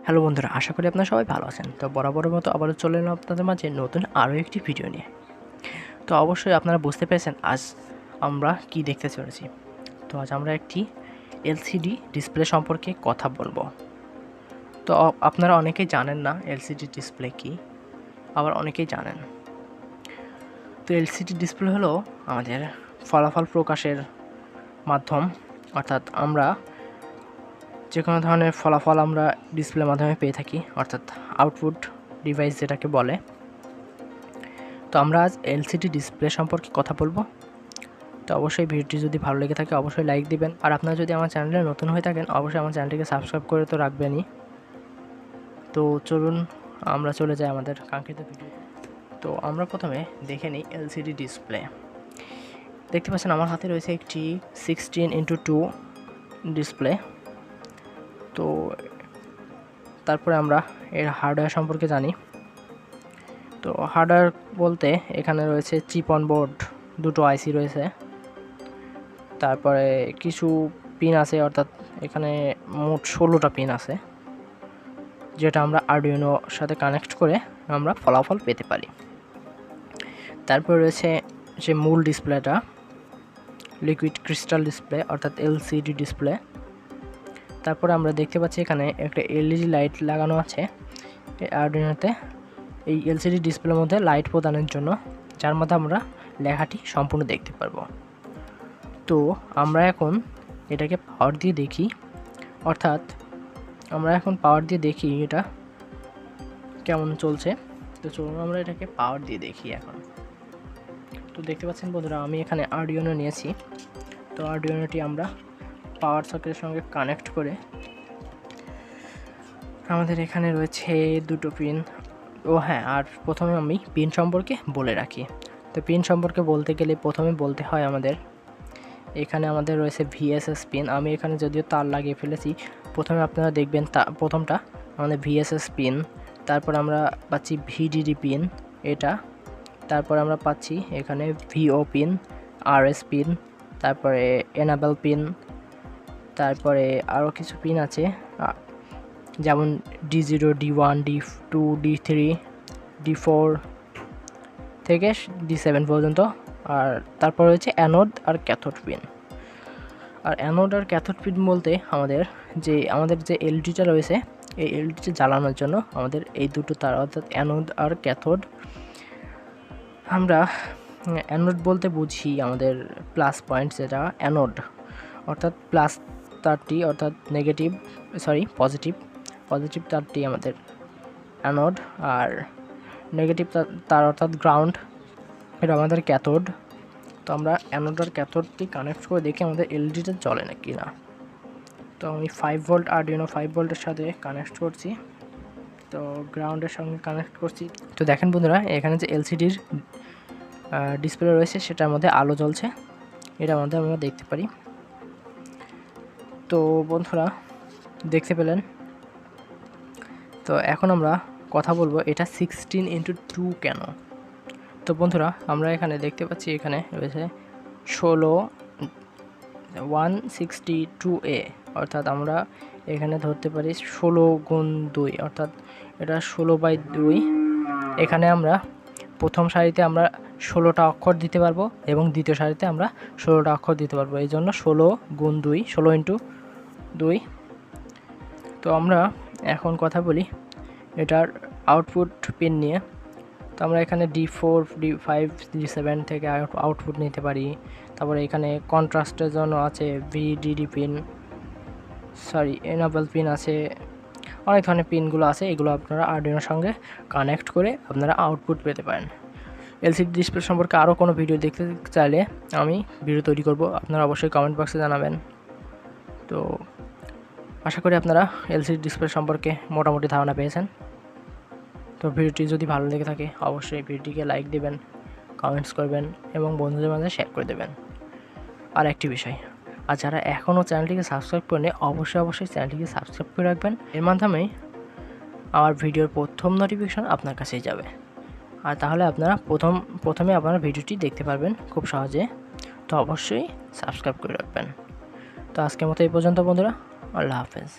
Hello বন্ধুরা, আশা করি আপনারা সবাই ভালো আছেন। তো বরাবরের মতো আবারও চলে এলাম আপনাদের মাঝে নতুন আরও একটি ভিডিও নিয়ে। তো অবশ্যই আপনারা বুঝতে পেরেছেন আজ আমরা কি দেখতে চলেছি। তো আজ আমরা একটি এলসিডি ডিসপ্লে সম্পর্কে কথা বলবো। তো আপনারা অনেকেই জানেন না এলসিডি ডিসপ্লে কি, আবার অনেকেই জানেন। তো এলসিডি ডিসপ্লে হলো আমাদের ফলাফল প্রকাশের মাধ্যম, অর্থাৎ আমরা যে কোনো ধরনের ফলাফল আমরা ডিসপ্লের মাধ্যমে পেয়ে থাকি, অর্থাৎ আউটপুট ডিভাইস যেটাকে বলে। তো আমরা আজ এলসিডি ডিসপ্লে সম্পর্কে কথা বলবো। তো অবশ্যই ভিডিওটি যদি ভালো লেগে থাকে অবশ্যই লাইক দিবেন, আর আপনারা যদি আমার চ্যানেলে নতুন হয়ে থাকেন অবশ্যই আমার চ্যানেলটিকে সাবস্ক্রাইব করে তো রাখবেনই। তো চলুন আমরা চলে যাই আমাদের কাঙ্ক্ষিত ভিডিও। তো আমরা প্রথমে দেখে নিই এলসিডি ডিসপ্লে। দেখতে পাচ্ছেন আমার হাতে রয়েছে একটি 16:2 ডিসপ্লে। তো তারপরে আমরা এর হার্ডওয়্যার সম্পর্কে জানি। তো হার্ডওয়্যার বলতে এখানে রয়েছে চিপ অন বোর্ড, দুটো আইসি রয়েছে, তারপরে কিছু পিন আছে, অর্থাৎ এখানে মোট 16টা পিন আছে, যেটা আমরা আরডুইনোর সাথে কানেক্ট করে আমরা ফলাফল পেতে পারি। তারপরে রয়েছে যে মূল ডিসপ্লেটা, লিকুইড ক্রিস্টাল ডিসপ্লে অর্থাৎ এলসিডি ডিসপ্লে। তারপরে আমরা দেখতে পাচ্ছি এখানে একটা এলইডি লাইট লাগানো আছে এই আরডুইনোতে, এই এলসিডি ডিসপ্লের মধ্যে লাইট প্রদানের জন্য, যার মধ্যে আমরা লেখাটি সম্পূর্ণ দেখতে পারবো। তো আমরা এখন এটাকে পাওয়ার দিয়ে দেখি, অর্থাৎ আমরা এখন পাওয়ার দিয়ে দেখি এটা কেমন চলছে। তো চলুন আমরা এটাকে পাওয়ার দিয়ে দেখি এখন। তো দেখতে পাচ্ছেন বন্ধুরা, আমি এখানে আরডুইনো নিয়েছি। তো আরডুইনোটি আমরা পাওয়ার সকেটের সঙ্গে কানেক্ট করে, আমাদের এখানে রয়েছে দুটো পিন। ও হ্যাঁ, আর প্রথমে আমি পিন সম্পর্কে বলে রাখি। তো পিন সম্পর্কে বলতে গেলে প্রথমে বলতে হয় আমাদের এখানে আমাদের রয়েছে ভিএসএস পিন। আমি এখানে যদিও তার লাগিয়ে ফেলেছি, প্রথমে আপনারা দেখবেন প্রথমটা আমাদের ভিএসএস পিন, তারপর আমরা পাচ্ছি ভিডিডি পিন এটা, তারপর আমরা পাচ্ছি এখানে ভিও পিন, আরএস পিন, তারপরে এনাবেল পিন, তারপরে আরও কিছু পিন আছে যেমন D0, D1, D2, D3, D4 থেকে D7 পর্যন্ত। আর তারপর রয়েছে অ্যানোড আর ক্যাথোড পিন। আর অ্যানোড আর ক্যাথোড পিন বলতে আমাদের যে এলইডিটা রয়েছে, এই এলইডিটা জ্বালানোর জন্য আমাদের এই দুটো তার, অর্থাৎ অ্যানোড আর ক্যাথোড। আমরা অ্যানোড বলতে বুঝি আমাদের প্লাস পয়েন্ট, যেটা অ্যানোড অর্থাৎ প্লাস তারটি, অর্থাৎ পজিটিভ তারটি আমাদের অ্যানোড, আর নেগেটিভ তার অর্থাৎ গ্রাউন্ড, এটা আমাদের ক্যাথোড। তো আমরা অ্যানোড আর ক্যাথোডটি কানেক্ট করে দেখি আমাদের এলইডিটা জ্বলে না কি না। তো আমি 5 ভোল্ট আরডুইনো 5 ভোল্টের সাথে কানেক্ট করছি, তো গ্রাউন্ডের সঙ্গে কানেক্ট করছি। তো দেখেন বন্ধুরা, এখানে যে এলসিডির ডিসপ্লে রয়েছে সেটার মধ্যে আলো জ্বলছে, এটার মধ্যে আমরা দেখতে পারি। তো বন্ধুরা দেখতে পেলেন। তো এখন আমরা কথা বলবো এটা 16:2 কেন। তো বন্ধুরা আমরা এখানে দেখতে পাচ্ছি এখানে রয়েছে 162A, অর্থাৎ আমরা এখানে ধরতে পারি 16x2, অর্থাৎ এটা 16/2। এখানে আমরা প্রথম সারিতে আমরা 16টা অক্ষর দিতে পারবো এবং দ্বিতীয় সারিতে আমরা 16টা অক্ষর দিতে পারবো, এই জন্য 16x2, 16x2। তো আমরা এখন কথা বলি এটার আউটপুট পিন নিয়ে। তো আমরা এখানে D4, D5, D7 থেকে আউটপুট নিতে পারি। তারপরে এখানে কন্ট্রাস্টের জন্য আছে ভিডিডি পিন, এনাবেল পিন আছে, অনেক ধরনের পিনগুলো আছে, এগুলো আপনারা আরডুইনোর সঙ্গে কানেক্ট করে আপনারা আউটপুট পেতে পারেন। এলসিডি ডিসপ্লে সম্পর্কে আরও কোনো ভিডিও দেখতে চাইলে আমি ভিডিও তৈরি করব, আপনারা অবশ্যই কমেন্ট বক্সে জানাবেন। তো আশা করি আপনারা এলসিডি ডিসপ্লে সম্পর্কে মোটামুটি ধারণা পেয়েছেন। তো ভিডিওটি যদি ভালো লেগে থাকে অবশ্যই ভিডিওটিকে লাইক দেবেন, কমেন্টস করবেন এবং বন্ধুদের মাঝে শেয়ার করে দেবেন। আর একটি বিষয়, আর যারা এখনও চ্যানেলটিকে সাবস্ক্রাইব করেনি অবশ্যই চ্যানেলটিকে সাবস্ক্রাইব করে রাখবেন, এর মাধ্যমেই আমার ভিডিওর প্রথম নোটিফিকেশন আপনার কাছেই যাবে। আর তাহলে আপনারা প্রথমে আপনারা ভিডিওটি দেখতে পারবেন খুব সহজে। তো অবশ্যই সাবস্ক্রাইব করে রাখবেন। তো আজকের মতো এই পর্যন্ত বন্ধুরা, আল্লাহ হাফেজ।